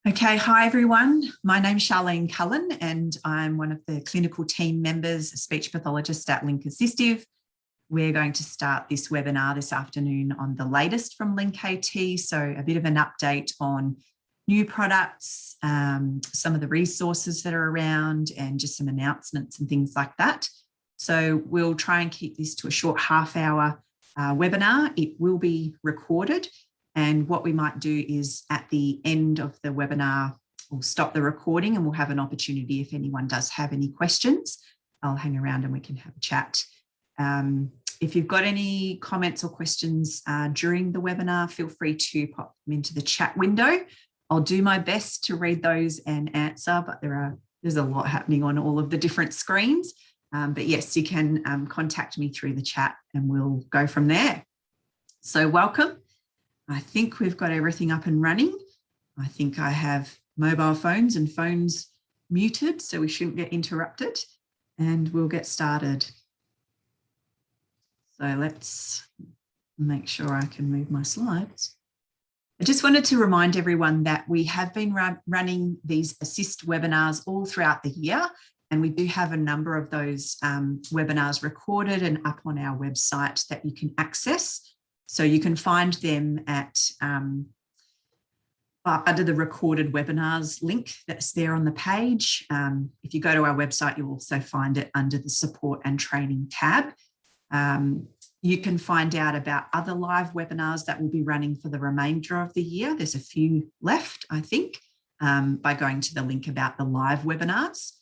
Okay, hi everyone. My name's Charlene Cullen and I'm one of the clinical team members, a speech pathologist at Link Assistive. We're going to start this webinar this afternoon on the latest from Link AT, so a bit of an update on new products, some of the resources that are around and just some announcements and things like that. So we'll try and keep this to a short half-hour webinar. It will be recorded. And what we might do is at the end of the webinar, we'll stop the recording and we'll have an opportunity if anyone does have any questions. I'll hang around and we can have a chat. If you've got any comments or questions during the webinar, feel free to pop them into the chat window. I'll do my best to read those and answer, but there's a lot happening on all of the different screens. But yes, you can contact me through the chat and we'll go from there. So welcome. I think we've got everything up and running. I think I have mobile phones and phones muted, so we shouldn't get interrupted, and we'll get started. So let's make sure I can move my slides. I just wanted to remind everyone that we have been running these assist webinars all throughout the year, and we do have a number of those webinars recorded and up on our website that you can access. So you can find them at under the recorded webinars link that's there on the page. If you go to our website, you'll also find it under the support and training tab. You can find out about other live webinars that will be running for the remainder of the year. There's a few left, I think, by going to the link about the live webinars.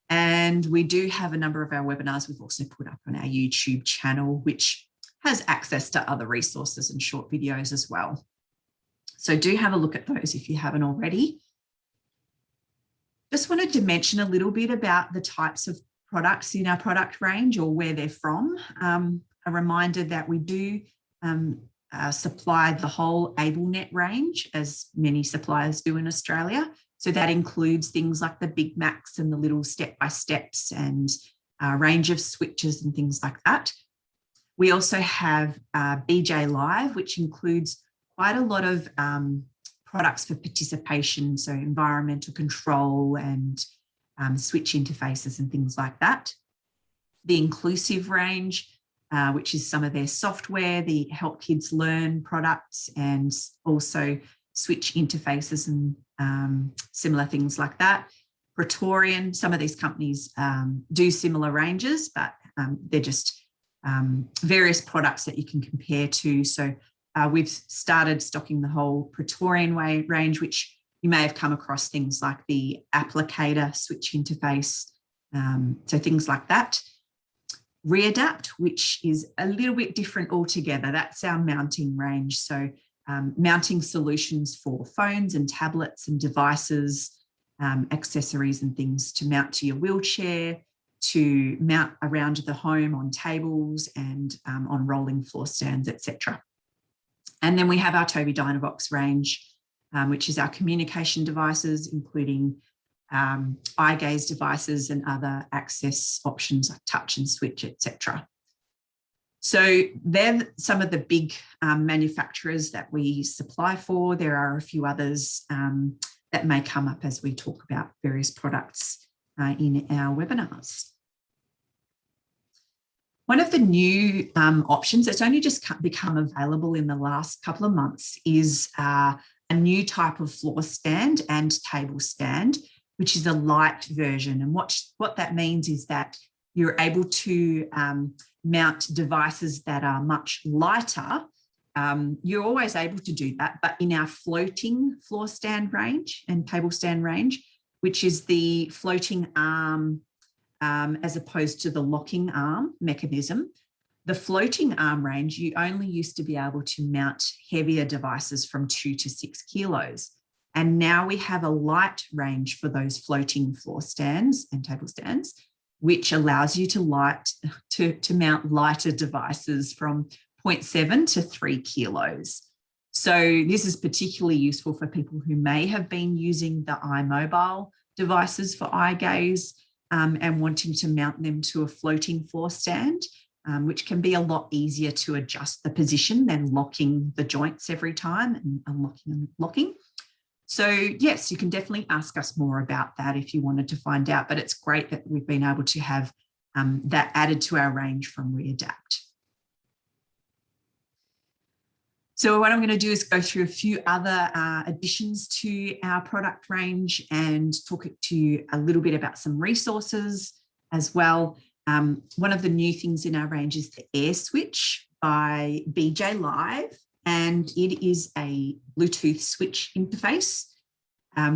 And we do have a number of our webinars we've also put up on our YouTube channel, which has access to other resources and short videos as well. So do have a look at those if you haven't already. Just wanted to mention a little bit about the types of products in our product range or where they're from. A reminder that we do supply the whole AbleNet range, as many suppliers do in Australia. So that includes things like the Big Macs and the little step-by-steps and a range of switches and things like that. We also have BJ Live, which includes quite a lot of products for participation, so environmental control and switch interfaces and things like that. The Inclusive range, which is some of their software, the Help Kids Learn products, and also switch interfaces and similar things like that. Praetorian, some of these companies do similar ranges, but they're just various products that you can compare to. So we've started stocking the whole Praetorian range, which you may have come across things like the applicator switch interface, so things like that. Readapt, which is a little bit different altogether. That's our mounting range. So mounting solutions for phones and tablets and devices, accessories and things to mount to your wheelchair, to mount around the home on tables and on rolling floor stands, etc. And then we have our Tobii Dynavox range, which is our communication devices, including eye gaze devices and other access options like touch and switch, etc. So they're some of the big manufacturers that we supply for. There are a few others that may come up as we talk about various products in our webinars. One of the new options that's only just become available in the last couple of months is a new type of floor stand and table stand, which is a light version. And what that means is that you're able to mount devices that are much lighter. You're always able to do that, but in our floating floor stand range and table stand range, which is the floating arm as opposed to the locking arm mechanism. The floating arm range, you only used to be able to mount heavier devices from 2 to 6 kilos. And now we have a light range for those floating floor stands and table stands, which allows you to mount lighter devices from 0.7 to 3 kilos. So this is particularly useful for people who may have been using the iMobile devices for eye gaze and wanting to mount them to a floating floor stand, which can be a lot easier to adjust the position than locking the joints every time and unlocking and locking. So yes, you can definitely ask us more about that if you wanted to find out, but it's great that we've been able to have that added to our range from Readapt. So what I'm going to do is go through a few other additions to our product range and talk to you a little bit about some resources as well. One of the new things in our range is the Air Switch by BJ Live, and it is a Bluetooth switch interface.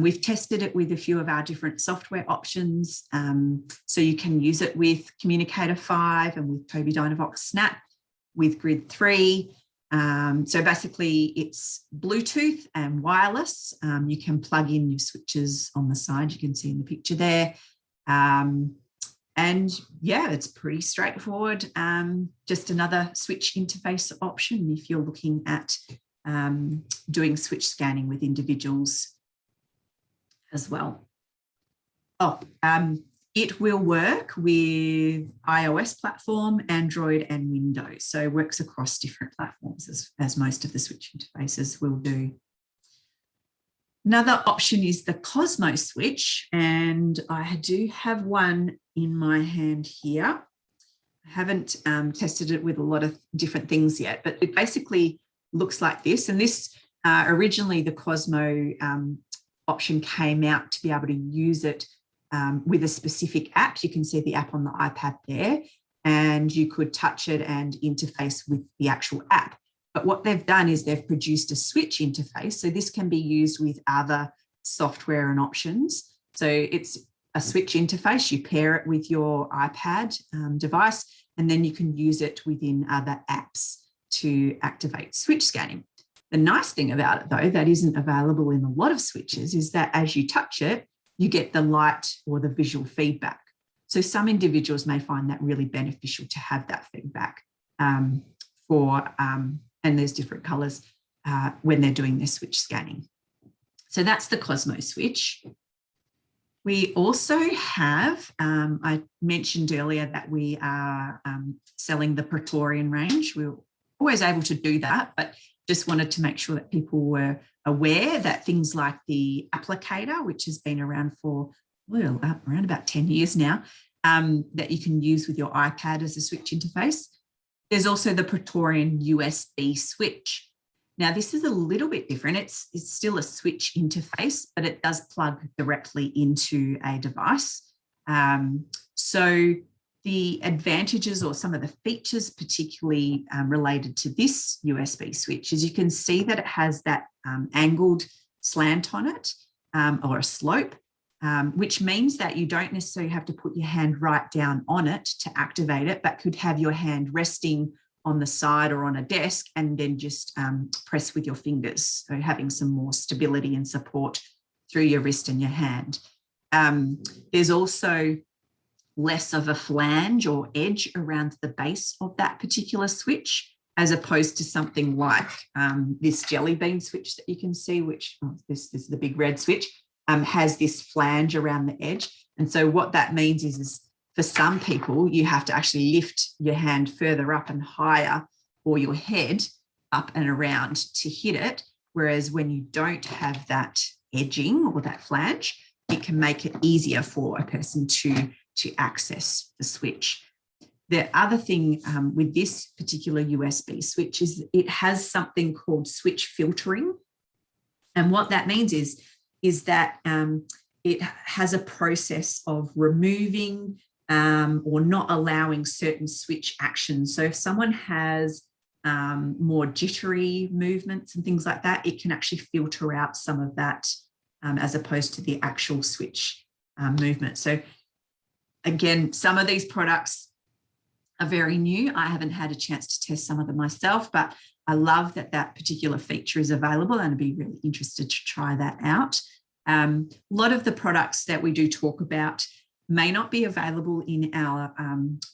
We've tested it with a few of our different software options, so you can use it with Communicator 5 and with Tobii Dynavox Snap, with Grid 3. So basically it's Bluetooth and wireless. You can plug in your switches on the side, you can see in the picture there. And yeah, it's pretty straightforward. Just another switch interface option if you're looking at doing switch scanning with individuals as well. It will work with iOS platform, Android and Windows. So it works across different platforms as most of the switch interfaces will do. Another option is the Cosmo Switch, and I do have one in my hand here. I haven't tested it with a lot of different things yet, but it basically looks like this. And this originally the Cosmo option came out to be able to use it with a specific app. You can see the app on the iPad there, and you could touch it and interface with the actual app. But what they've done is they've produced a switch interface. So this can be used with other software and options. So it's a switch interface. You pair it with your iPad device, and then you can use it within other apps to activate switch scanning. The nice thing about it, though, that isn't available in a lot of switches, is that as you touch it, you get the light or the visual feedback. So some individuals may find that really beneficial to have that feedback and there's different colors when they're doing their switch scanning. So that's the Cosmo Switch. We also have, I mentioned earlier that we are selling the Praetorian range. We were always able to do that, but just wanted to make sure that people were aware that things like the applicator, which has been around for, well, around about 10 years now, that you can use with your iPad as a switch interface. There's also the Praetorian USB Switch. Now, this is a little bit different. It's still a switch interface, but it does plug directly into a device. So the advantages or some of the features particularly related to this USB switch is you can see that it has that angled slant on it or a slope, which means that you don't necessarily have to put your hand right down on it to activate it, but could have your hand resting on the side or on a desk and then just press with your fingers. So having some more stability and support through your wrist and your hand. There's also less of a flange or edge around the base of that particular switch, as opposed to something like this jelly bean switch that you can see, which this is the big red switch, has this flange around the edge. And so what that means is for some people, you have to actually lift your hand further up and higher, or your head up and around to hit it. Whereas when you don't have that edging or that flange, it can make it easier for a person to access the switch. The other thing with this particular USB switch is it has something called switch filtering. And what that means is that it has a process of removing or not allowing certain switch actions. So if someone has more jittery movements and things like that, it can actually filter out some of that as opposed to the actual switch movement. So again, some of these products are very new. I haven't had a chance to test some of them myself, but I love that that particular feature is available, and I'd be really interested to try that out. A lot of the products that we do talk about may not be available in our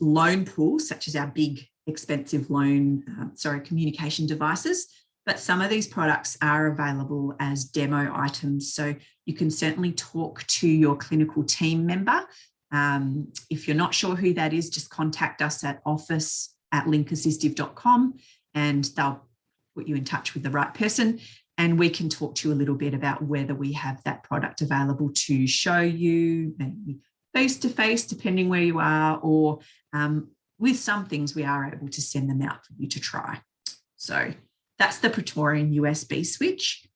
loan pool, such as our big expensive communication devices, but some of these products are available as demo items. So you can certainly talk to your clinical team member. If you're not sure who that is, just contact us at office@linkassistive.com and they'll put you in touch with the right person. And we can talk to you a little bit about whether we have that product available to show you, maybe face-to-face, depending where you are, or with some things we are able to send them out for you to try. So that's the Praetorian USB switch.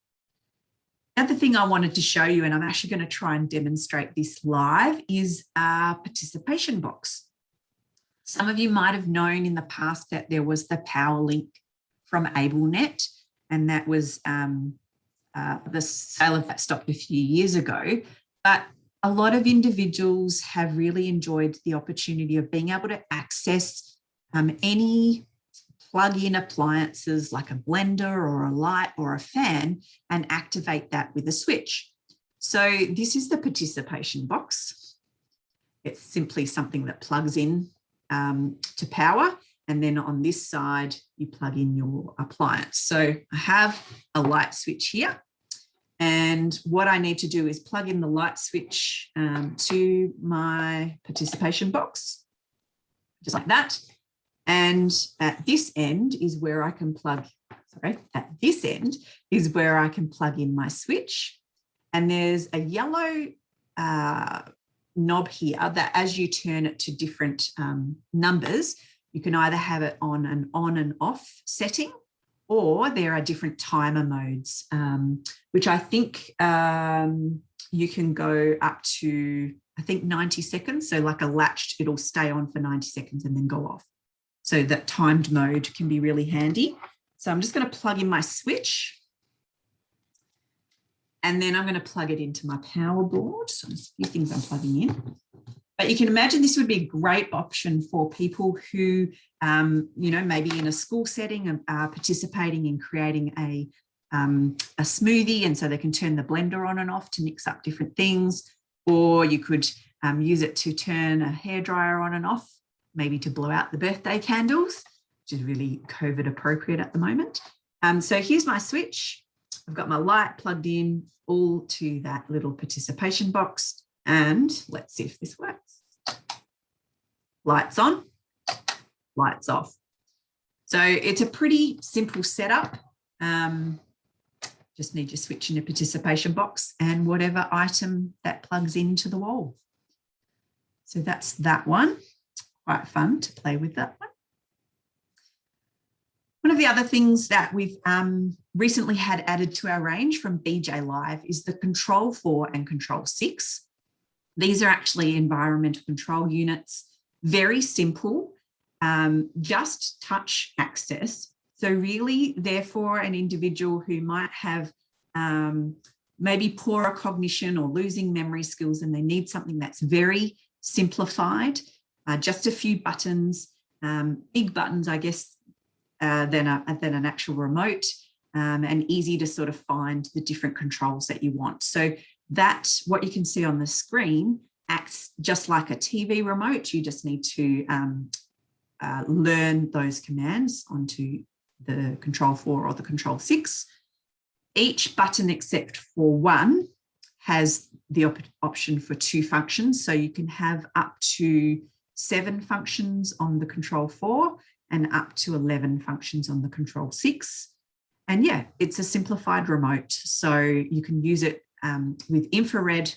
The other thing I wanted to show you, and I'm actually going to try and demonstrate this live, is our participation box. Some of you might have known in the past that there was the PowerLink from AbleNet, and that was the sale of that stopped a few years ago. But a lot of individuals have really enjoyed the opportunity of being able to access any plug-in appliances like a blender or a light or a fan and activate that with a switch. So this is the participation box. It's simply something that plugs in to power, and then on this side you plug in your appliance. So I have a light switch here, and what I need to do is plug in the light switch to my participation box, just like that. And at this end is where I can plug, at this end is where I can plug in my switch. And there's a yellow knob here that as you turn it to different numbers, you can either have it on and off setting, or there are different timer modes, which I think you can go up to, I think 90 seconds. So like a latched, it'll stay on for 90 seconds and then go off. So that timed mode can be really handy. So I'm just going to plug in my switch, and then I'm going to plug it into my power board. So there's a few things I'm plugging in. But you can imagine this would be a great option for people who, maybe in a school setting are participating in creating a smoothie, and so they can turn the blender on and off to mix up different things. Or you could use it to turn a hairdryer on and off, maybe to blow out the birthday candles, which is really COVID appropriate at the moment. So here's my switch. I've got my light plugged in all to that little participation box, and let's see if this works. Lights on, lights off. So it's a pretty simple setup. Just need your switch in a participation box and whatever item that plugs into the wall. So that's that one. Quite fun to play with that one. One of the other things that we've recently had added to our range from BJ Live is the Control 4 and Control 6. These are actually environmental control units, very simple, just touch access. So really they're for an individual who might have maybe poorer cognition or losing memory skills, and they need something that's very simplified, just a few buttons, big buttons, I guess, than an actual remote, and easy to sort of find the different controls that you want. So that, what you can see on the screen, acts just like a TV remote. You just need to learn those commands onto the Control 4 or the Control 6. Each button except for one has the option for 2 functions. So you can have up to 7 functions on the Control 4 and up to 11 functions on the Control 6. And yeah, it's a simplified remote. So you can use it with infrared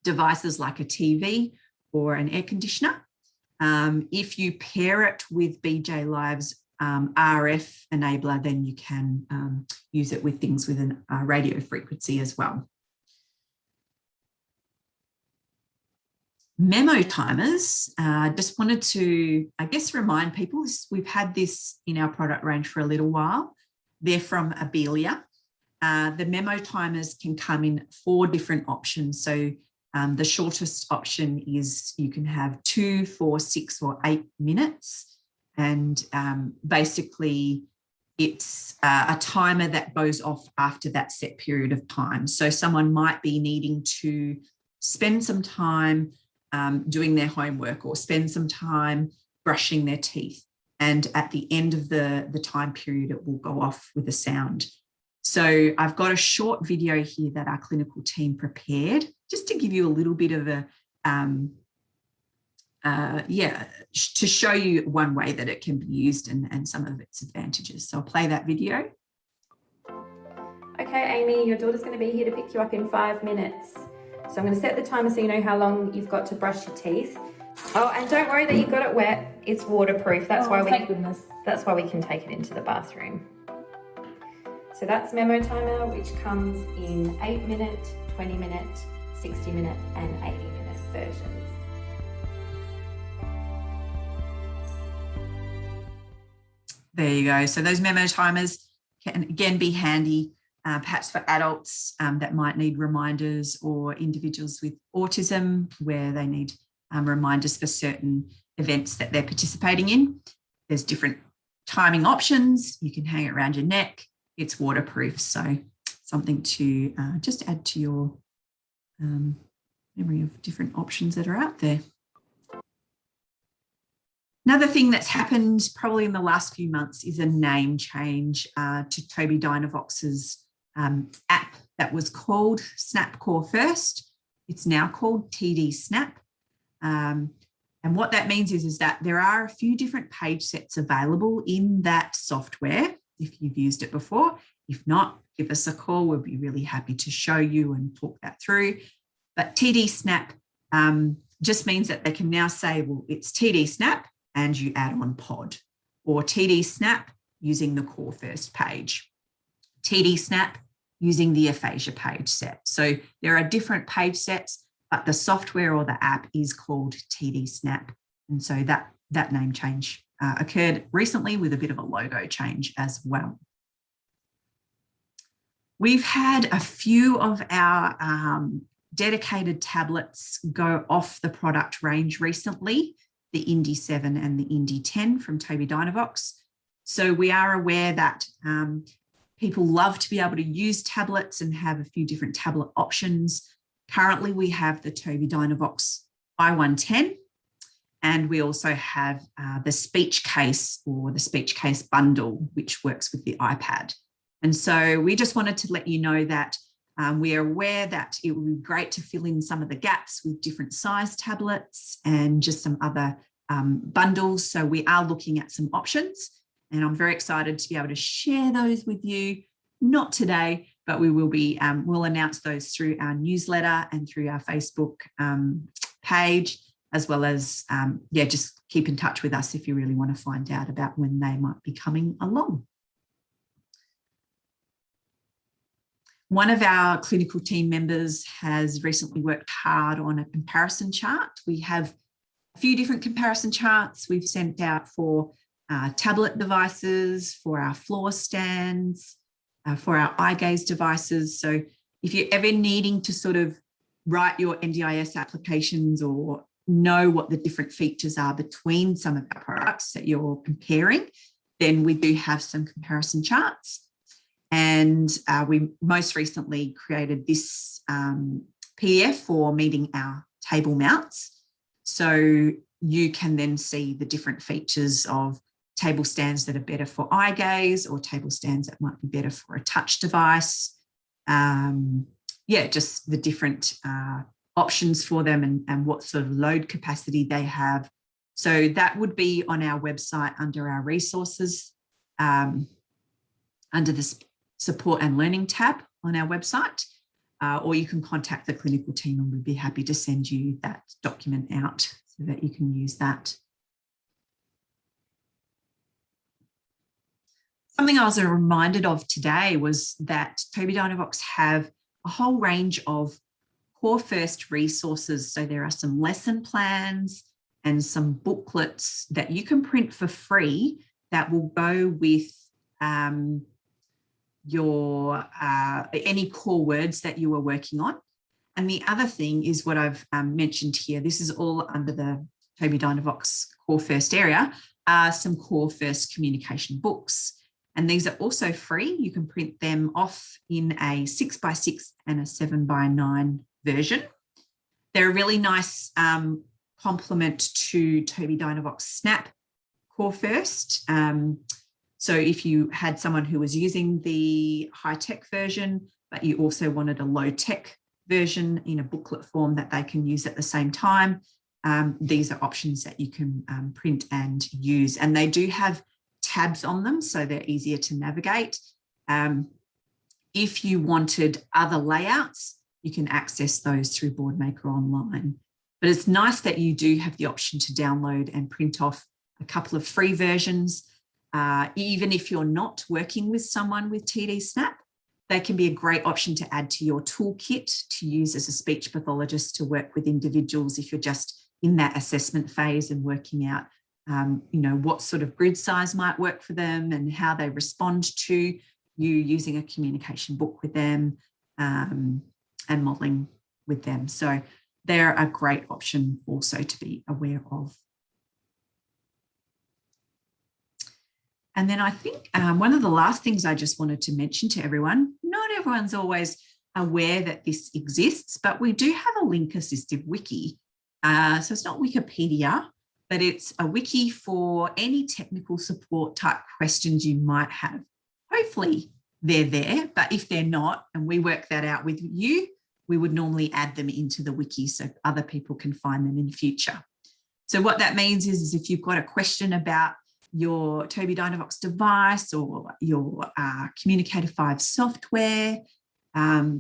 devices like a TV or an air conditioner. If you pair it with BJ Live's RF enabler, then you can use it with things with a radio frequency as well. Memo timers, just wanted to, I guess, remind people, we've had this in our product range for a little while. They're from Abelia. The memo timers can come in 4 different options. So the shortest option is you can have 2, 4, 6 or 8 minutes. And basically it's a timer that goes off after that set period of time. So someone might be needing to spend some time doing their homework or spend some time brushing their teeth. And at the end of the time period, it will go off with a sound. So I've got a short video here that our clinical team prepared just to give you a little bit of a, to show you one way that it can be used and some of its advantages. So I'll play that video. Okay, Amy, your daughter's going to be here to pick you up in 5 minutes. So I'm going to set the timer so you know how long you've got to brush your teeth. Oh, and don't worry that you've got it wet. It's waterproof. That's why thank goodness. That's why we can take it into the bathroom. So that's Memo Timer, which comes in 8-minute, 20-minute, 60-minute and 80-minute versions. There you go. So those memo timers can again be handy, perhaps for adults that might need reminders, or individuals with autism where they need reminders for certain events that they're participating in. There's different timing options. You can hang it around your neck. It's waterproof. So something to just add to your memory of different options that are out there. Another thing that's happened probably in the last few months is a name change to Tobii Dynavox's app that was called Snap Core First. It's now called TD Snap. And what that means is that there are a few different page sets available in that software if you've used it before. If not, give us a call. We'll be really happy to show you and talk that through. But TD Snap just means that they can now say, well, it's TD Snap, and you add on pod, or TD Snap using the Core First page, TD Snap using the aphasia page set. So there are different page sets, but the software or the app is called TD Snap. And so that name change occurred recently with a bit of a logo change as well. We've had a few of our dedicated tablets go off the product range recently, the Indy 7 and the Indy 10 from Tobii Dynavox. So we are aware that people love to be able to use tablets and have a few different tablet options. Currently, we have the Tobii Dynavox i110, and we also have the speech case or the speech case bundle, which works with the iPad. And so we just wanted to let you know that we are aware that it would be great to fill in some of the gaps with different size tablets and just some other bundles. So we are looking at some options, and I'm very excited to be able to share those with you. Not today, but we will be, we'll announce those through our newsletter and through our Facebook page, as well as, just keep in touch with us if you really want to find out about when they might be coming along. One of our clinical team members has recently worked hard on a comparison chart. We have a few different comparison charts we've sent out for tablet devices, for our floor stands, for our eye gaze devices. So if you're ever needing to sort of write your NDIS applications or know what the different features are between some of our products that you're comparing, then we do have some comparison charts. And we most recently created this PDF for meeting our table mounts. So you can then see the different features of table stands that are better for eye gaze, or table stands that might be better for a touch device. Just the different options for them and what sort of load capacity they have. So that would be on our website under our resources, under this support and learning tab on our website, or you can contact the clinical team and we'd be happy to send you that document out so that you can use that. Something I was reminded of today was that Tobii Dynavox have a whole range of Core First resources. So there are some lesson plans and some booklets that you can print for free that will go with your any core words that you are working on. And the other thing is what I've mentioned here. This is all under the Tobii Dynavox Core First area, some Core First communication books. And these are also free. You can print them off in a 6x6 and a 7x9 version. They're a really nice complement to Tobii Dynavox Snap Core First. So if you had someone who was using the high-tech version, but you also wanted a low-tech version in a booklet form that they can use at the same time, these are options that you can print and use. And they do have tabs on them, so they're easier to navigate. If you wanted other layouts, you can access those through BoardMaker Online. But it's nice that you do have the option to download and print off a couple of free versions. Even if you're not working with someone with TD Snap, they can be a great option to add to your toolkit to use as a speech pathologist to work with individuals if you're just in that assessment phase and working out what sort of grid size might work for them and how they respond to you using a communication book with them and modelling with them. So they're a great option also to be aware of. And then I think one of the last things I just wanted to mention to everyone, not everyone's always aware that this exists, but we do have a Link Assistive Wiki. So it's not Wikipedia, but it's a wiki for any technical support type questions you might have. Hopefully they're there, but if they're not, and we work that out with you, we would normally add them into the wiki so other people can find them in the future. So what that means is if you've got a question about your Tobii Dynavox device or your Communicator 5 software,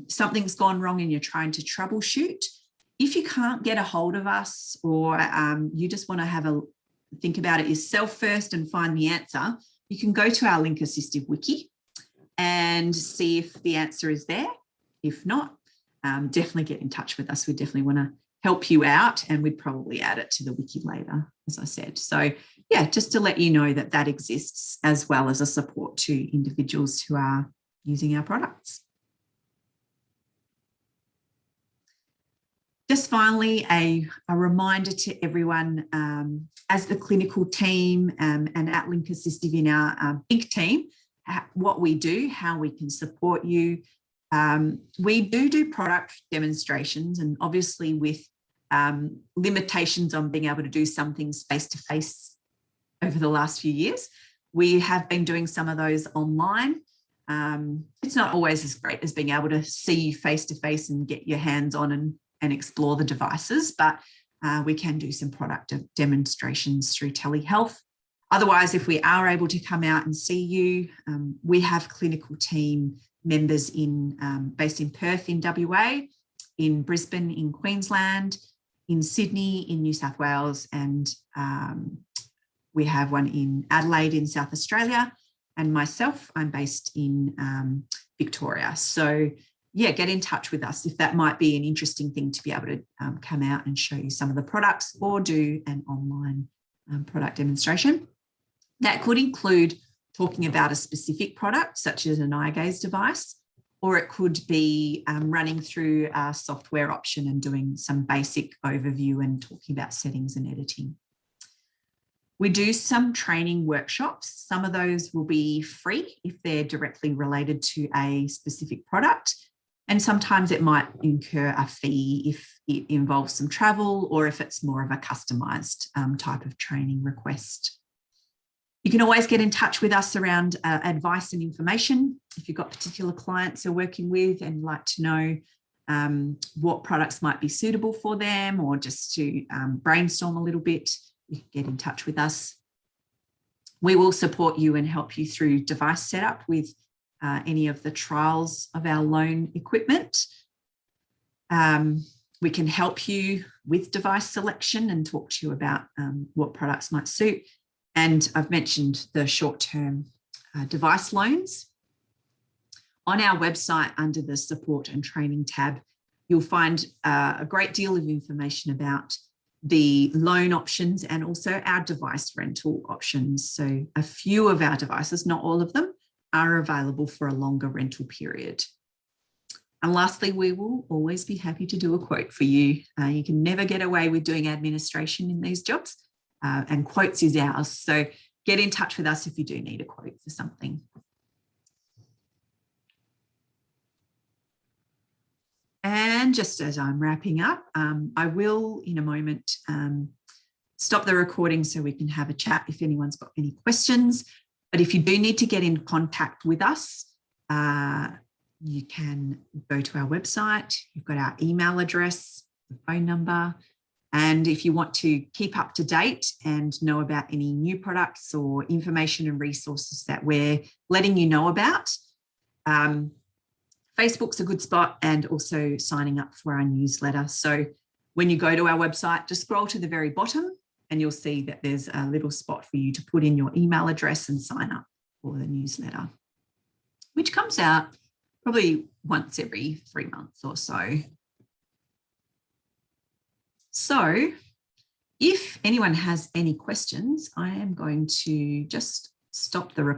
something's gone wrong and you're trying to troubleshoot. If you can't get a hold of us or you just want to have a think about it yourself first and find the answer, you can go to our Link Assistive Wiki and see if the answer is there. If not, definitely get in touch with us. We definitely want to help you out, and we'd probably add it to the wiki later, as I said. So yeah, just to let you know that that exists as well as a support to individuals who are using our products. Just finally, a reminder to everyone, as the clinical team and at Link Assistive in our big team, what we do, how we can support you. We do product demonstrations, and obviously with limitations on being able to do some things face-to-face over the last few years, we have been doing some of those online. It's not always as great as being able to see you face-to-face and get your hands on and explore the devices, but we can do some product demonstrations through telehealth. Otherwise, if we are able to come out and see you, we have clinical team members based in Perth in WA, in Brisbane in Queensland, in Sydney in New South Wales, and we have one in Adelaide in South Australia, and myself, I'm based in Victoria. So yeah, get in touch with us if that might be an interesting thing to be able to come out and show you some of the products or do an online product demonstration. That could include talking about a specific product, such as an eye gaze device, or it could be running through a software option and doing some basic overview and talking about settings and editing. We do some training workshops. Some of those will be free if they're directly related to a specific product. And sometimes it might incur a fee if it involves some travel or if it's more of a customized type of training request. You can always get in touch with us around advice and information. If you've got particular clients you're working with and like to know what products might be suitable for them, or just to brainstorm a little bit, you can get in touch with us. We will support you and help you through device setup with any of the trials of our loan equipment. We can help you with device selection and talk to you about what products might suit. And I've mentioned the short-term device loans. On our website, under the support and training tab, you'll find a great deal of information about the loan options and also our device rental options. So a few of our devices, not all of them, are available for a longer rental period. And lastly, we will always be happy to do a quote for you. You can never get away with doing administration in these jobs. And quotes is ours. So get in touch with us if you do need a quote for something. And just as I'm wrapping up, I will in a moment stop the recording so we can have a chat if anyone's got any questions. But if you do need to get in contact with us, you can go to our website. You've got our email address, the phone number. And if you want to keep up to date and know about any new products or information and resources that we're letting you know about, Facebook's a good spot, and also signing up for our newsletter. So when you go to our website, just scroll to the very bottom and you'll see that there's a little spot for you to put in your email address and sign up for the newsletter, which comes out probably once every 3 months or so. So if anyone has any questions, I am going to just stop the recording.